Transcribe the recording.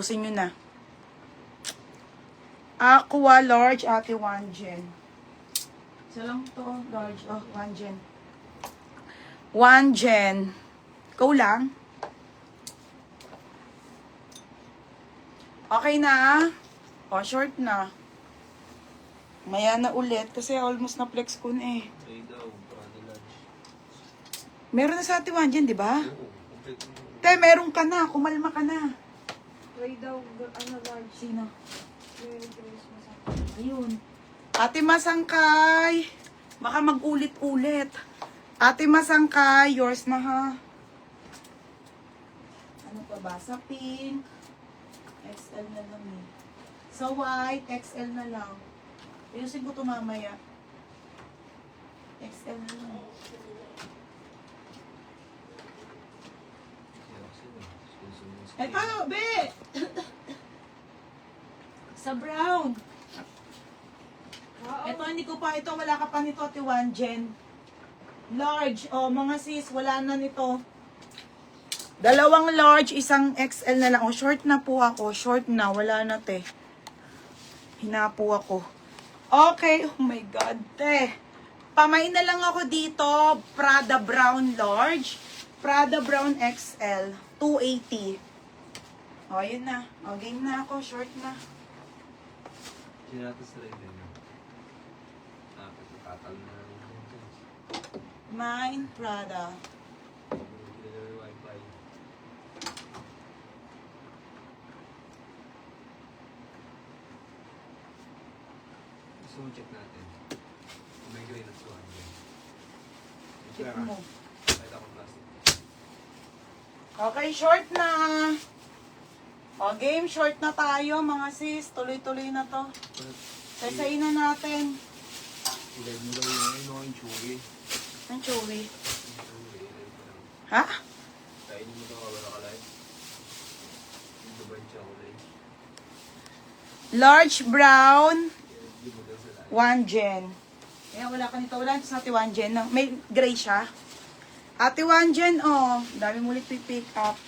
Ubusin nyo na. Aqua large, ate 1 gen. Isa lang to, large. Oh, 1 gen. 1 gen. Ikaw lang. Okay na. O, short na. Maya na ulit kasi almost na flex ko na eh. Meron na sa ate 1 gen, di ba? Te, meron ka na. Kumalma ka na. Try daw, ano, large. Sino? Merry Christmas. Ayun. Ate Masangkay. Baka mag-ulit-ulit. Ate Masangkay, yours na ha. Ano pa ba? Sa pink. XL na lang eh. Sa white, XL na lang. Ayusin ko ito mamaya. XL na lang. Eto, be! Sa brown. Ito, hindi ko pa ito. Wala ka pa nito, ati 1 gen. Large. O, mga sis, wala na nito. Dalawang large, isang XL na lang. O, short na po ako. Short na. Wala na, te. Hinapo ako. Okay. Oh my God, te. Pamay na lang ako dito. Prada Brown Large. Prada Brown XL. 280. O, yun na. O, game na ako. Short na. Sinatas na rin yun. Tatal na rin yun. Mine, Prada. Wi-Fi. Gusto mo check natin. Kung may gray na suhan yun. Check mo. Kahit akong plastic. Okay, short na. O, game, short na tayo, mga sis. Tuloy-tuloy na to. Sasayin na natin. Ilay mo daw yung chewy. Ang chewy. Ha? Kainin mo daw wala ka live. Hindi ba yung chocolate? Large brown, Hindi mo daw sa live. 1 gen. Eh, wala ka nito. Wala sa ate 1 gen. No? May gray siya. Ate 1 gen, oh. Dami mo ulit pick up.